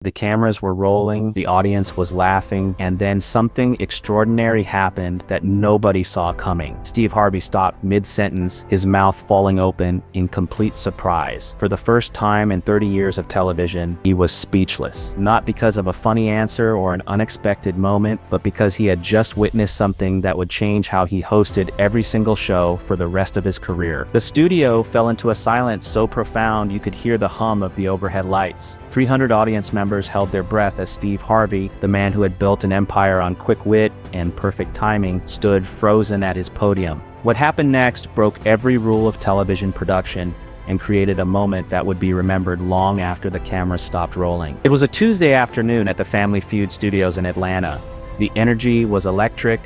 The cameras were rolling, the audience was laughing, and then something extraordinary happened that nobody saw coming. Steve Harvey stopped mid-sentence, his mouth falling open in complete surprise. For the first time in 30 years of television, he was speechless. Not because of a funny answer or an unexpected moment, but because he had just witnessed something that would change how he hosted every single show for the rest of his career. The studio fell into a silence so profound you could hear the hum of the overhead lights. 300 audience members held their breath as Steve Harvey, the man who had built an empire on quick wit and perfect timing, stood frozen at his podium. What happened next broke every rule of television production and created a moment that would be remembered long after the cameras stopped rolling. It was a Tuesday afternoon at the Family Feud studios in Atlanta. The energy was electric,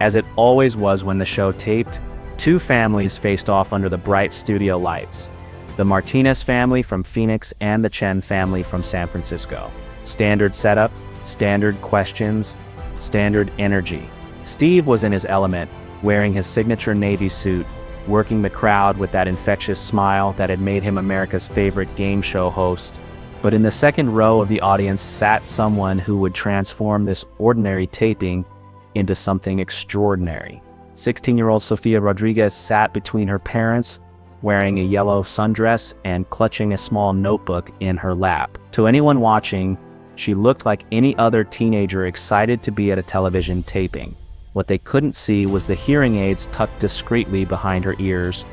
as it always was when the show taped. Two families faced off under the bright studio lights: the Martinez family from Phoenix and the Chen family from San Francisco. Standard setup, standard questions, standard energy. Steve was in his element, wearing his signature Navy suit, working the crowd with that infectious smile that had made him America's favorite game show host. But in the second row of the audience sat someone who would transform this ordinary taping into something extraordinary. 16-year-old Sofia Rodriguez sat between her parents, wearing a yellow sundress and clutching a small notebook in her lap. To anyone watching, she looked like any other teenager excited to be at a television taping. What they couldn't see was the hearing aids tucked discreetly behind her ears,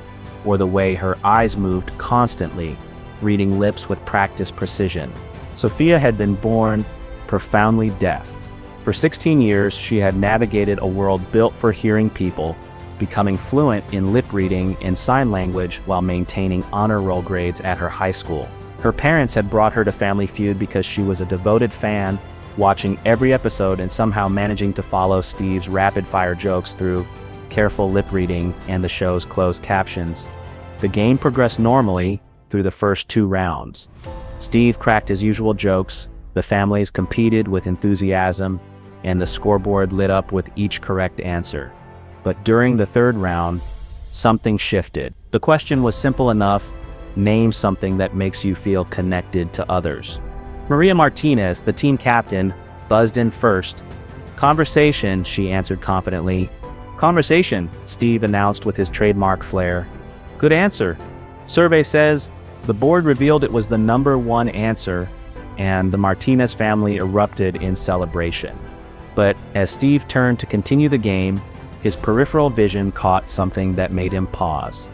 or the way her eyes moved constantly, reading lips with practiced precision. Sofia had been born profoundly deaf. For 16 years, she had navigated a world built for hearing people, becoming fluent in lip reading and sign language while maintaining honor roll grades at her high school. Her parents had brought her to Family Feud because she was a devoted fan, watching every episode and somehow managing to follow Steve's rapid-fire jokes through careful lip reading and the show's closed captions. The game progressed normally through the first 2 rounds. Steve cracked his usual jokes, the families competed with enthusiasm, and the scoreboard lit up with each correct answer. But during the 3rd round, something shifted. The question was simple enough: name something that makes you feel connected to others. Maria Martinez, the team captain, buzzed in first. "Conversation," she answered confidently. "Conversation," Steve announced with his trademark flair. "Good answer. Survey says." The board revealed it was the #1 answer, and the Martinez family erupted in celebration. But as Steve turned to continue the game, his peripheral vision caught something that made him pause.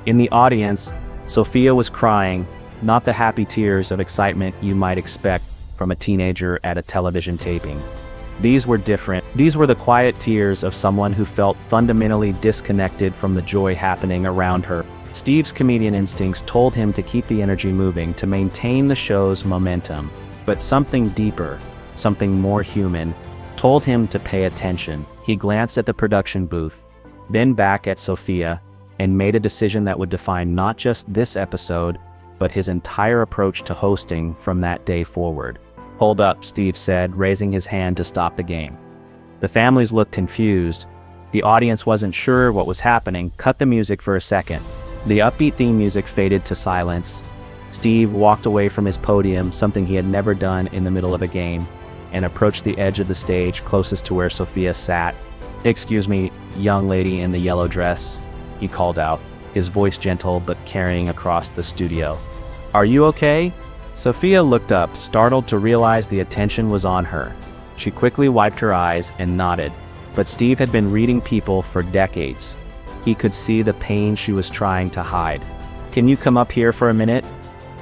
In the audience, Sofia was crying, not the happy tears of excitement you might expect from a teenager at a television taping. These were different. These were the quiet tears of someone who felt fundamentally disconnected from the joy happening around her. Steve's comedian instincts told him to keep the energy moving, to maintain the show's momentum. But something deeper, something more human, told him to pay attention. He glanced at the production booth, then back at Sofia, and made a decision that would define not just this episode, but his entire approach to hosting from that day forward. "Hold up," Steve said, raising his hand to stop the game. The families looked confused. The audience wasn't sure what was happening. "Cut the music for a second." The upbeat theme music faded to silence. Steve walked away from his podium, something he had never done in the middle of a game, and approached the edge of the stage closest to where Sofia sat. "Excuse me, young lady in the yellow dress," he called out, his voice gentle but carrying across the studio. "Are you okay?" Sofia looked up, startled to realize the attention was on her. She quickly wiped her eyes and nodded, but Steve had been reading people for decades. He could see the pain she was trying to hide. "Can you come up here for a minute?"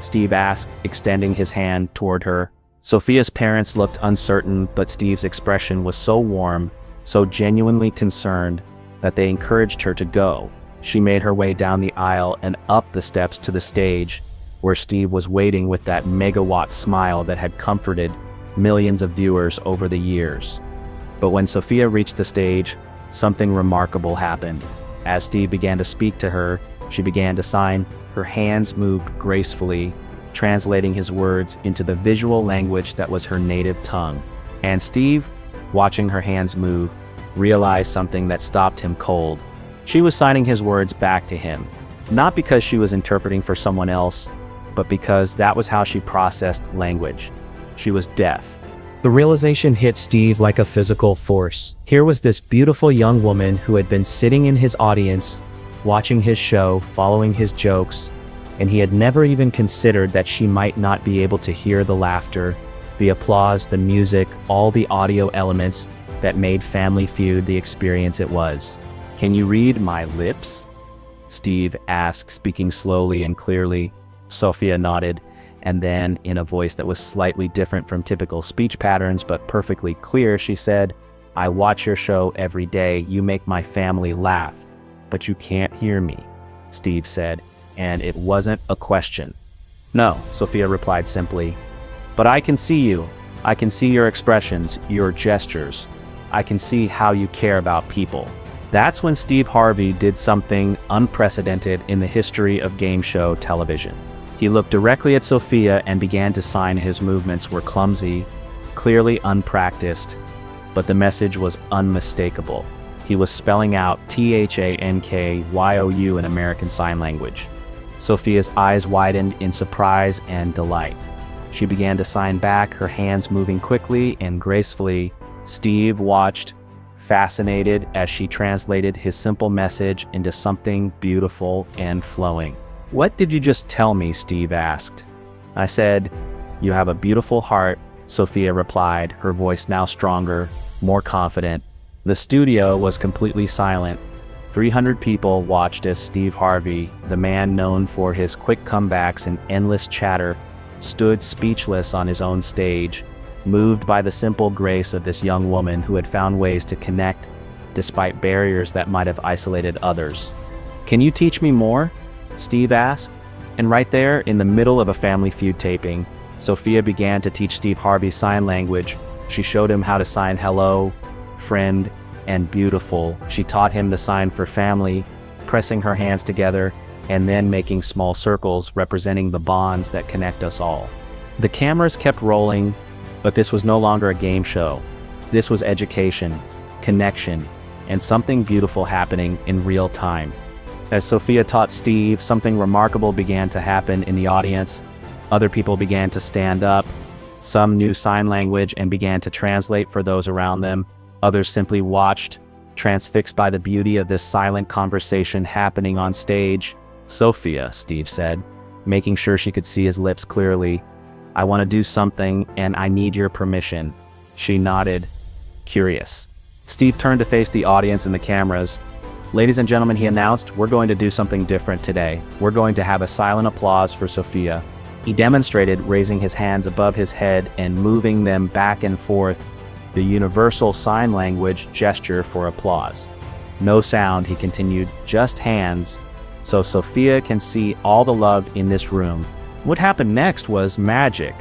Steve asked, extending his hand toward her. Sofia's parents looked uncertain, but Steve's expression was so warm, so genuinely concerned, that they encouraged her to go. She made her way down the aisle and up the steps to the stage, where Steve was waiting with that megawatt smile that had comforted millions of viewers over the years. But when Sofia reached the stage, something remarkable happened. As Steve began to speak to her, she began to sign. Her hands moved gracefully, translating his words into the visual language that was her native tongue. And Steve, watching her hands move, realized something that stopped him cold. She was signing his words back to him, not because she was interpreting for someone else, but because that was how she processed language. She was deaf. The realization hit Steve like a physical force. Here was this beautiful young woman who had been sitting in his audience, watching his show, following his jokes, and he had never even considered that she might not be able to hear the laughter, the applause, the music, all the audio elements that made Family Feud the experience it was. "Can you read my lips?" Steve asked, speaking slowly and clearly. Sophia nodded, and then, in a voice that was slightly different from typical speech patterns but perfectly clear, she said, "I watch your show every day. You make my family laugh, but you can't hear me," Steve said, and it wasn't a question. "No," Sophia replied simply, "but I can see you. I can see your expressions, your gestures. I can see how you care about people." That's when Steve Harvey did something unprecedented in the history of game show television. He looked directly at Sophia and began to sign. His movements were clumsy, clearly unpracticed, but the message was unmistakable. He was spelling out THANKYOU in American Sign Language. Sophia's eyes widened in surprise and delight. She began to sign back, her hands moving quickly and gracefully. Steve watched, fascinated, as she translated his simple message into something beautiful and flowing. "What did you just tell me?" Steve asked. "I said, you have a beautiful heart," Sophia replied, her voice now stronger, more confident. The studio was completely silent. 300 people watched as Steve Harvey, the man known for his quick comebacks and endless chatter, stood speechless on his own stage, moved by the simple grace of this young woman who had found ways to connect despite barriers that might have isolated others. "Can you teach me more?" Steve asked. And right there, in the middle of a Family Feud taping, Sophia began to teach Steve Harvey sign language. She showed him how to sign hello, friend, and beautiful. She taught him the sign for family, pressing her hands together, and then making small circles representing the bonds that connect us all. The cameras kept rolling, but this was no longer a game show. This was education, connection, and something beautiful happening in real time. As Sophia taught Steve, something remarkable began to happen in the audience. Other people began to stand up. Some knew sign language and began to translate for those around them. Others simply watched, transfixed by the beauty of this silent conversation happening on stage. "Sophia," Steve said, making sure she could see his lips clearly, "I want to do something and I need your permission." She nodded, curious. Steve turned to face the audience and the cameras. "Ladies and gentlemen," he announced, "we're going to do something different today. We're going to have a silent applause for Sophia." He demonstrated, raising his hands above his head and moving them back and forth, the universal sign language gesture for applause. "No sound," he continued, "just hands, so Sophia can see all the love in this room." What happened next was magic.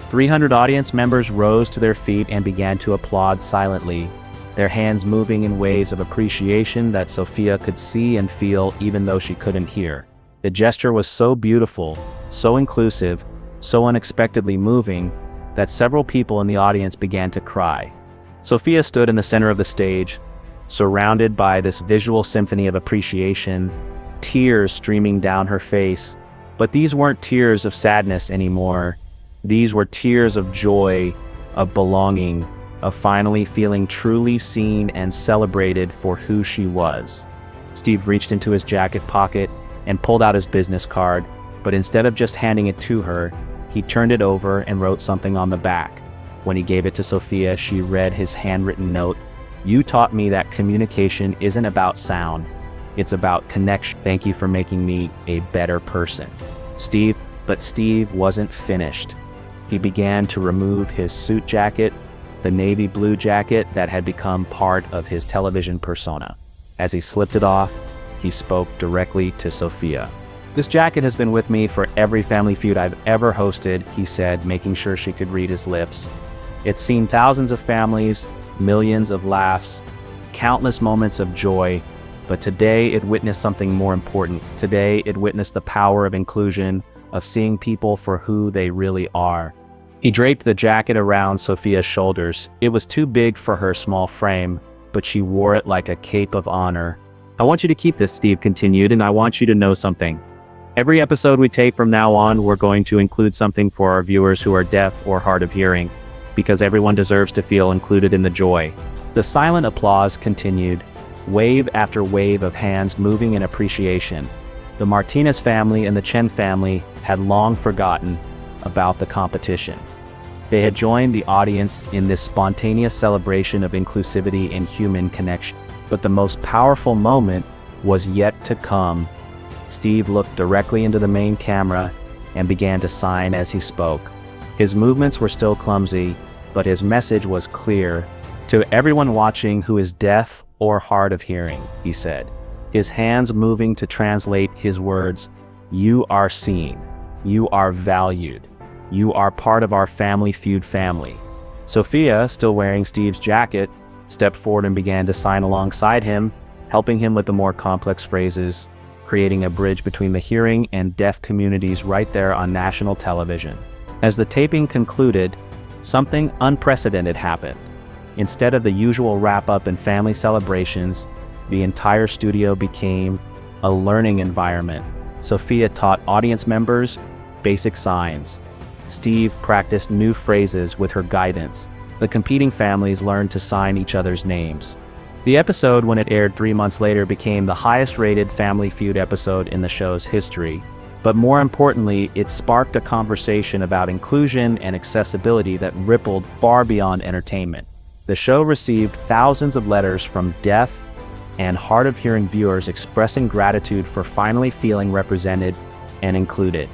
300 audience members rose to their feet and began to applaud silently, their hands moving in waves of appreciation that Sophia could see and feel even though she couldn't hear. The gesture was so beautiful, so inclusive, so unexpectedly moving, that several people in the audience began to cry. Sophia stood in the center of the stage, surrounded by this visual symphony of appreciation, tears streaming down her face. But these weren't tears of sadness anymore. These were tears of joy, of belonging, of finally feeling truly seen and celebrated for who she was. Steve reached into his jacket pocket and pulled out his business card, but instead of just handing it to her, he turned it over and wrote something on the back. When he gave it to Sophia, she read his handwritten note. "You taught me that communication isn't about sound. It's about connection. Thank you for making me a better person." But Steve wasn't finished. He began to remove his suit jacket, the navy blue jacket that had become part of his television persona. As he slipped it off, he spoke directly to Sophia. "This jacket has been with me for every Family Feud I've ever hosted," he said, making sure she could read his lips. "It's seen thousands of families, millions of laughs, countless moments of joy, but today it witnessed something more important. Today it witnessed the power of inclusion, of seeing people for who they really are." He draped the jacket around Sophia's shoulders. It was too big for her small frame, but she wore it like a cape of honor. "I want you to keep this," Steve continued, "and I want you to know something. Every episode we take from now on, we're going to include something for our viewers who are deaf or hard of hearing, because everyone deserves to feel included in the joy. The silent applause continued, wave after wave of hands moving in appreciation. The Martinez family and the Chen family had long forgotten about the competition. They had joined the audience in this spontaneous celebration of inclusivity and human connection. But the most powerful moment was yet to come. Steve looked directly into the main camera and began to sign as he spoke. His movements were still clumsy, but his message was clear. To everyone watching who is deaf or hard of hearing, he said, his hands moving to translate his words, "You are seen. You are valued. You are part of our Family Feud family." Sophia, still wearing Steve's jacket, stepped forward and began to sign alongside him, helping him with the more complex phrases, creating a bridge between the hearing and deaf communities right there on national television. As the taping concluded, something unprecedented happened. Instead of the usual wrap-up and family celebrations, the entire studio became a learning environment. Sophia taught audience members basic signs. Steve practiced new phrases with her guidance. The competing families learned to sign each other's names. The episode, when it aired 3 months later, became the highest-rated Family Feud episode in the show's history. But more importantly, it sparked a conversation about inclusion and accessibility that rippled far beyond entertainment. The show received thousands of letters from deaf and hard-of-hearing viewers expressing gratitude for finally feeling represented and included.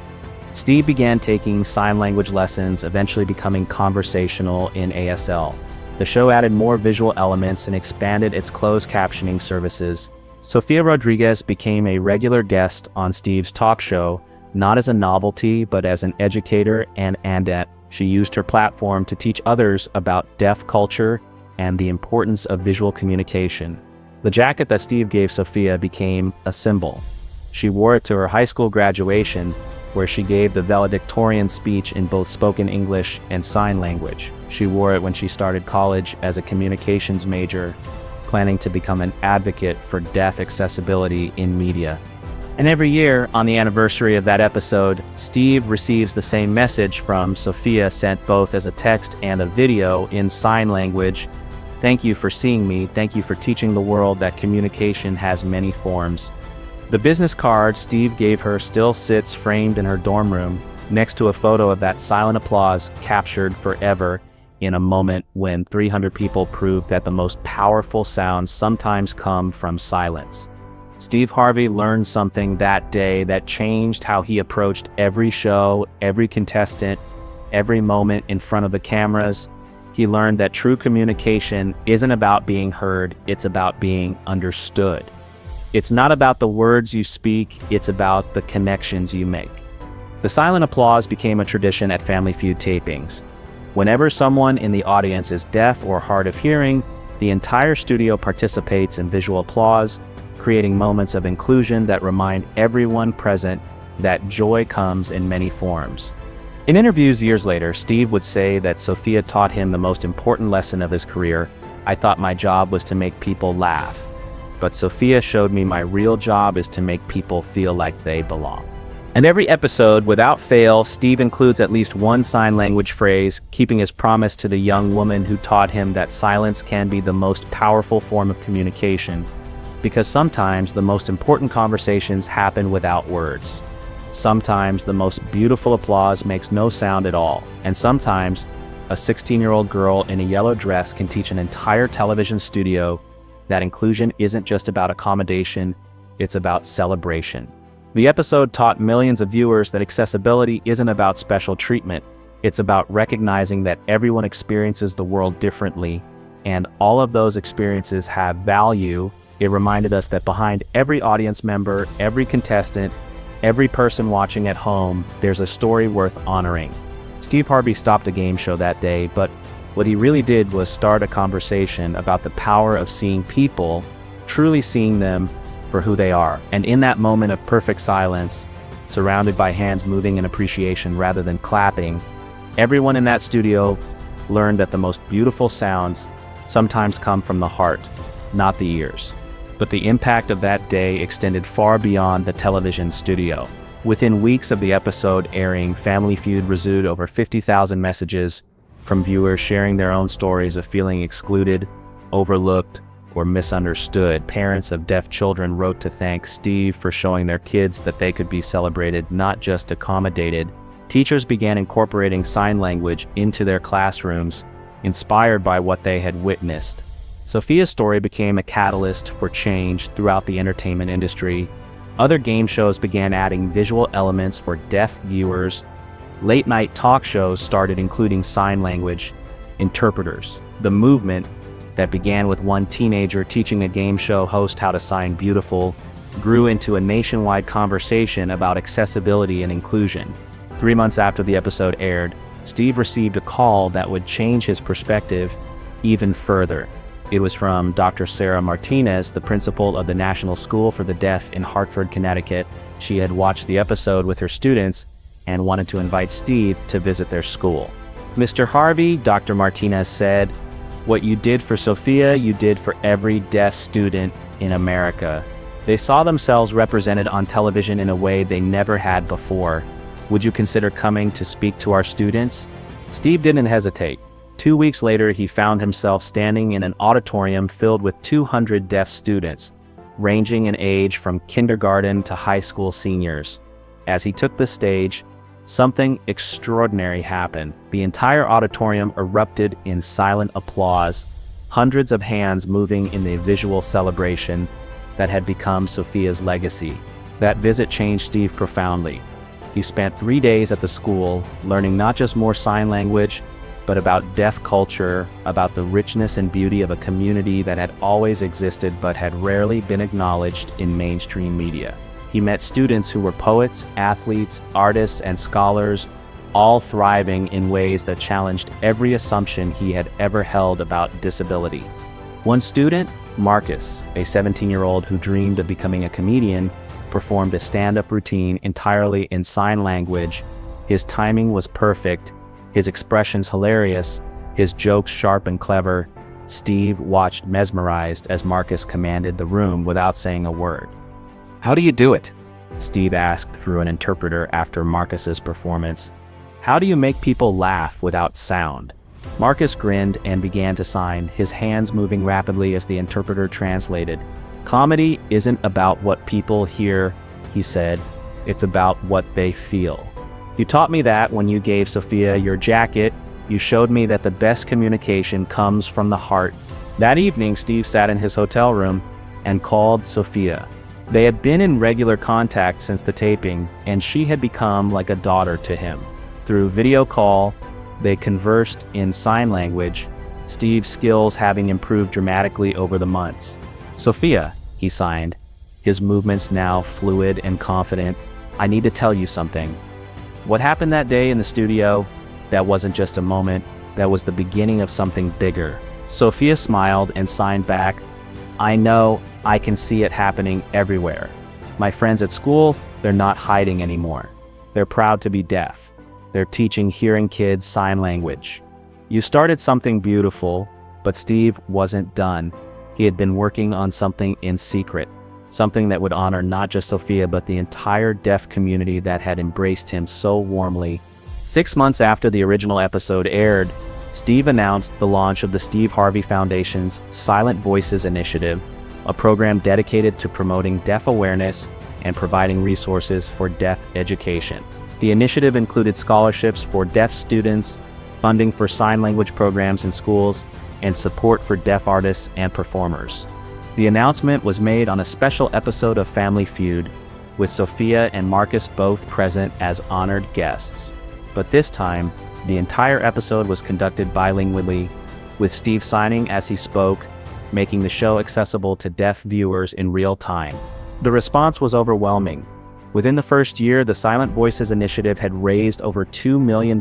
Steve began taking sign language lessons, eventually becoming conversational in ASL. The show added more visual elements and expanded its closed captioning services. Sofia Rodriguez became a regular guest on Steve's talk show, not as a novelty, but as an educator and adept. She used her platform to teach others about deaf culture and the importance of visual communication. The jacket that Steve gave Sophia became a symbol. She wore it to her high school graduation, where she gave the valedictorian speech in both spoken English and sign language. She wore it when she started college as a communications major, planning to become an advocate for deaf accessibility in media. And every year, on the anniversary of that episode, Steve receives the same message from Sophia, sent both as a text and a video in sign language. "Thank you for seeing me. Thank you for teaching the world that communication has many forms." The business card Steve gave her still sits framed in her dorm room, next to a photo of that silent applause captured forever in a moment when 300 people proved that the most powerful sounds sometimes come from silence. Steve Harvey learned something that day that changed how he approached every show, every contestant, every moment in front of the cameras. He learned that true communication isn't about being heard, it's about being understood. It's not about the words you speak, it's about the connections you make. The silent applause became a tradition at Family Feud tapings. Whenever someone in the audience is deaf or hard of hearing, the entire studio participates in visual applause, creating moments of inclusion that remind everyone present that joy comes in many forms. In interviews years later, Steve would say that Sophia taught him the most important lesson of his career. "I thought my job was to make people laugh. But Sophia showed me my real job is to make people feel like they belong." And every episode, without fail, Steve includes at least one sign language phrase, keeping his promise to the young woman who taught him that silence can be the most powerful form of communication, because sometimes the most important conversations happen without words. Sometimes the most beautiful applause makes no sound at all, and sometimes a 16-year-old girl in a yellow dress can teach an entire television studio that inclusion isn't just about accommodation, it's about celebration. The episode taught millions of viewers that accessibility isn't about special treatment, it's about recognizing that everyone experiences the world differently, and all of those experiences have value. It reminded us that behind every audience member, every contestant, every person watching at home, there's a story worth honoring. Steve Harvey stopped a game show that day, but what he really did was start a conversation about the power of seeing people, truly seeing them for who they are. And in that moment of perfect silence, surrounded by hands moving in appreciation rather than clapping, everyone in that studio learned that the most beautiful sounds sometimes come from the heart, not the ears. But the impact of that day extended far beyond the television studio. Within weeks of the episode airing, Family Feud received over 50,000 messages from viewers sharing their own stories of feeling excluded, overlooked, or misunderstood. Parents of deaf children wrote to thank Steve for showing their kids that they could be celebrated, not just accommodated. Teachers began incorporating sign language into their classrooms, inspired by what they had witnessed. Sophia's story became a catalyst for change throughout the entertainment industry. Other game shows began adding visual elements for deaf viewers. Late-night talk shows started including sign language interpreters. The movement that began with one teenager teaching a game show host how to sign beautiful grew into a nationwide conversation about accessibility and inclusion. 3 months after the episode aired, Steve received a call that would change his perspective even further. It was from Dr. Sarah Martinez, the principal of the National School for the Deaf in Hartford, Connecticut. She had watched the episode with her students and wanted to invite Steve to visit their school. "Mr. Harvey," Dr. Martinez said, "what you did for Sophia, you did for every deaf student in America. They saw themselves represented on television in a way they never had before. Would you consider coming to speak to our students?" Steve didn't hesitate. 2 weeks later, he found himself standing in an auditorium filled with 200 deaf students, ranging in age from kindergarten to high school seniors. As he took the stage, something extraordinary happened. The entire auditorium erupted in silent applause, hundreds of hands moving in the visual celebration that had become Sophia's legacy. That visit changed Steve profoundly. He spent 3 days at the school, learning not just more sign language, but about deaf culture, about the richness and beauty of a community that had always existed but had rarely been acknowledged in mainstream media. He met students who were poets, athletes, artists, and scholars, all thriving in ways that challenged every assumption he had ever held about disability. One student, Marcus, a 17-year-old who dreamed of becoming a comedian, performed a stand-up routine entirely in sign language. His timing was perfect, his expressions hilarious, his jokes sharp and clever. Steve watched mesmerized as Marcus commanded the room without saying a word. "How do you do it?" Steve asked through an interpreter after Marcus's performance. "How do you make people laugh without sound?" Marcus grinned and began to sign, his hands moving rapidly as the interpreter translated. "Comedy isn't about what people hear," he said. "It's about what they feel. You taught me that when you gave Sophia your jacket. You showed me that the best communication comes from the heart." That evening, Steve sat in his hotel room and called Sophia. They had been in regular contact since the taping, and she had become like a daughter to him. Through video call, they conversed in sign language, Steve's skills having improved dramatically over the months. "Sophia," he signed, his movements now fluid and confident, "I need to tell you something. What happened that day in the studio, that wasn't just a moment, that was the beginning of something bigger." Sophia smiled and signed back, "I know, I can see it happening everywhere. My friends at school, they're not hiding anymore. They're proud to be deaf. They're teaching hearing kids sign language. You started something beautiful," but Steve wasn't done. He had been working on something in secret. Something that would honor not just Sophia but the entire deaf community that had embraced him so warmly. 6 months after the original episode aired, Steve announced the launch of the Steve Harvey Foundation's Silent Voices Initiative, a program dedicated to promoting deaf awareness and providing resources for deaf education. The initiative included scholarships for deaf students, funding for sign language programs in schools, and support for deaf artists and performers. The announcement was made on a special episode of Family Feud, with Sophia and Marcus both present as honored guests. But this time, the entire episode was conducted bilingually, with Steve signing as he spoke, making the show accessible to deaf viewers in real time. The response was overwhelming. Within the first year, the Silent Voices Initiative had raised over $2 million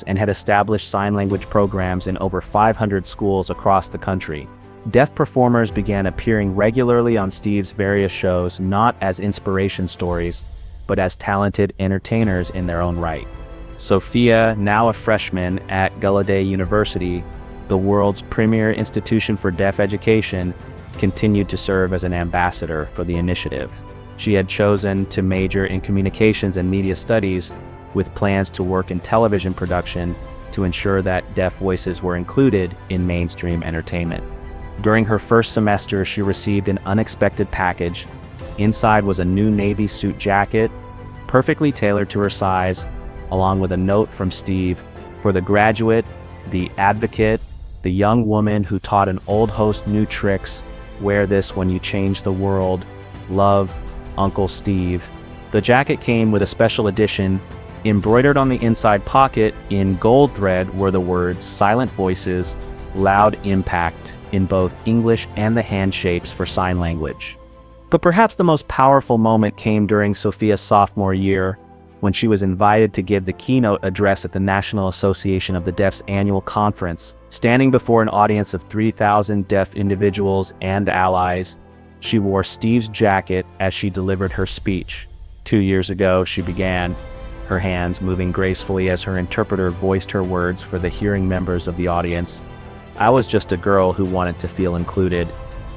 and had established sign language programs in over 500 schools across the country. Deaf performers began appearing regularly on Steve's various shows, not as inspiration stories, but as talented entertainers in their own right. Sophia, now a freshman at Gallaudet University, the world's premier institution for deaf education, continued to serve as an ambassador for the initiative. She had chosen to major in communications and media studies, with plans to work in television production to ensure that deaf voices were included in mainstream entertainment. During her first semester, she received an unexpected package. Inside was a new navy suit jacket, perfectly tailored to her size, along with a note from Steve: "For the graduate, the advocate, the young woman who taught an old host new tricks, wear this when you change the world. Love, Uncle Steve." The jacket came with a special edition. Embroidered on the inside pocket in gold thread were the words "Silent Voices, Loud Impact" in both English and the hand shapes for sign language. But perhaps the most powerful moment came during Sophia's sophomore year, when she was invited to give the keynote address at the National Association of the Deaf's annual conference. Standing before an audience of 3,000 deaf individuals and allies, she wore Steve's jacket as she delivered her speech. 2 years ago, she began, her hands moving gracefully as her interpreter voiced her words for the hearing members of the audience. "I was just a girl who wanted to feel included.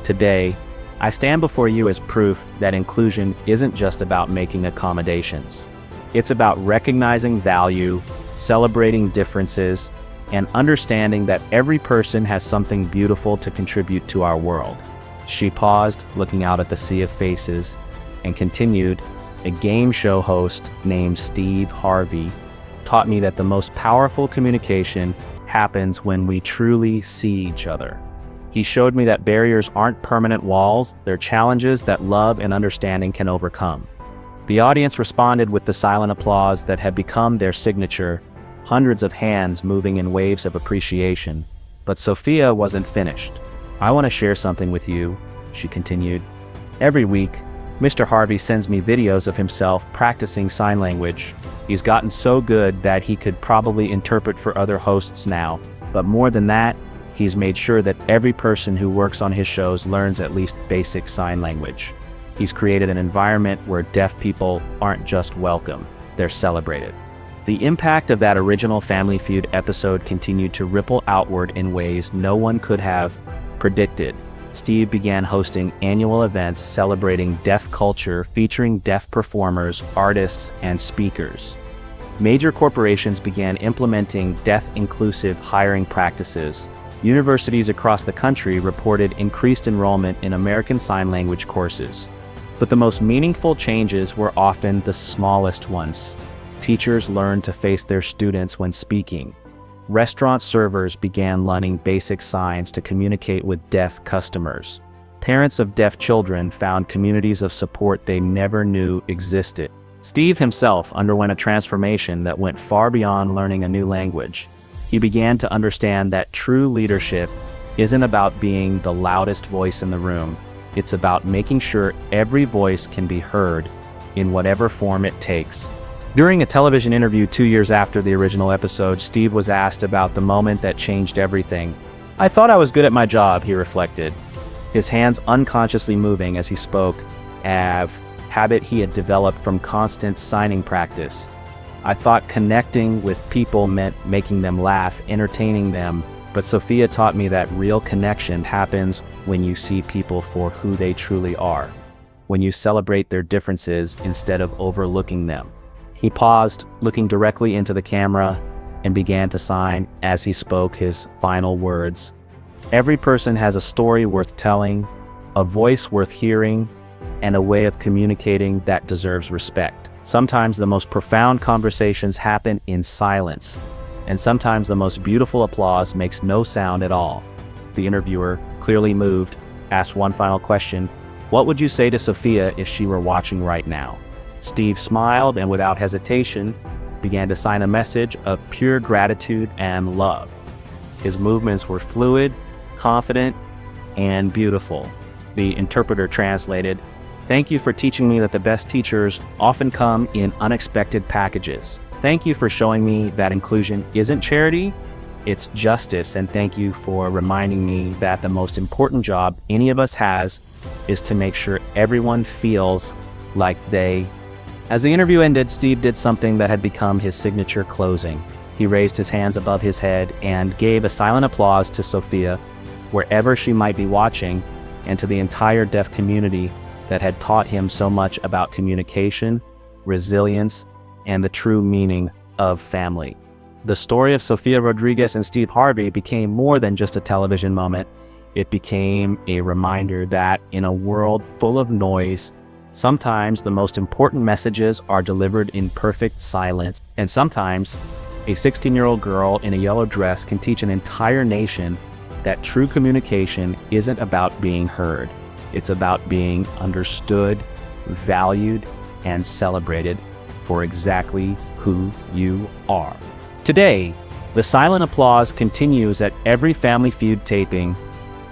Today, I stand before you as proof that inclusion isn't just about making accommodations. It's about recognizing value, celebrating differences, and understanding that every person has something beautiful to contribute to our world." She paused, looking out at the sea of faces, and continued, "A game show host named Steve Harvey taught me that the most powerful communication happens when we truly see each other. He showed me that barriers aren't permanent walls, they're challenges that love and understanding can overcome." The audience responded with the silent applause that had become their signature, hundreds of hands moving in waves of appreciation. But Sophia wasn't finished. "I want to share something with you," she continued. "Every week, Mr. Harvey sends me videos of himself practicing sign language. He's gotten so good that he could probably interpret for other hosts now. But more than that, he's made sure that every person who works on his shows learns at least basic sign language. He's created an environment where deaf people aren't just welcome, they're celebrated." The impact of that original Family Feud episode continued to ripple outward in ways no one could have predicted. Steve began hosting annual events celebrating deaf culture, featuring deaf performers, artists, and speakers. Major corporations began implementing deaf-inclusive hiring practices. Universities across the country reported increased enrollment in American Sign Language courses. But the most meaningful changes were often the smallest ones. Teachers learned to face their students when speaking. Restaurant servers began learning basic signs to communicate with deaf customers. Parents of deaf children found communities of support they never knew existed. Steve himself underwent a transformation that went far beyond learning a new language. He began to understand that true leadership isn't about being the loudest voice in the room. It's about making sure every voice can be heard in whatever form it takes. During a television interview 2 years after the original episode, Steve was asked about the moment that changed everything. "I thought I was good at my job," he reflected, his hands unconsciously moving as he spoke, a habit he had developed from constant signing practice. "I thought connecting with people meant making them laugh, entertaining them, but Sophia taught me that real connection happens when you see people for who they truly are, when you celebrate their differences instead of overlooking them." He paused, looking directly into the camera, and began to sign as he spoke his final words. "Every person has a story worth telling, a voice worth hearing, and a way of communicating that deserves respect. Sometimes the most profound conversations happen in silence, and sometimes the most beautiful applause makes no sound at all." The interviewer, clearly moved, asked one final question: "What would you say to Sophia if she were watching right now?" Steve smiled and without hesitation began to sign a message of pure gratitude and love. His movements were fluid, confident, and beautiful. The interpreter translated, "Thank you for teaching me that the best teachers often come in unexpected packages. Thank you for showing me that inclusion isn't charity, it's justice, and thank you for reminding me that the most important job any of us has is to make sure everyone feels like they." As the interview ended, Steve did something that had become his signature closing. He raised his hands above his head and gave a silent applause to Sophia, wherever she might be watching, and to the entire deaf community that had taught him so much about communication, resilience, and the true meaning of family. The story of Sofia Rodriguez and Steve Harvey became more than just a television moment. It became a reminder that in a world full of noise, sometimes the most important messages are delivered in perfect silence. And sometimes a 16-year-old girl in a yellow dress can teach an entire nation that true communication isn't about being heard. It's about being understood, valued, and celebrated for exactly who you are. Today, the silent applause continues at every Family Feud taping,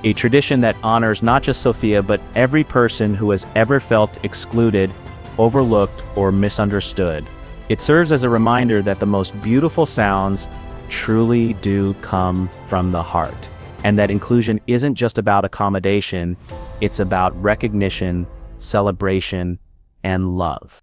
a tradition that honors not just Sofia, but every person who has ever felt excluded, overlooked, or misunderstood. It serves as a reminder that the most beautiful sounds truly do come from the heart, and that inclusion isn't just about accommodation, it's about recognition, celebration, and love.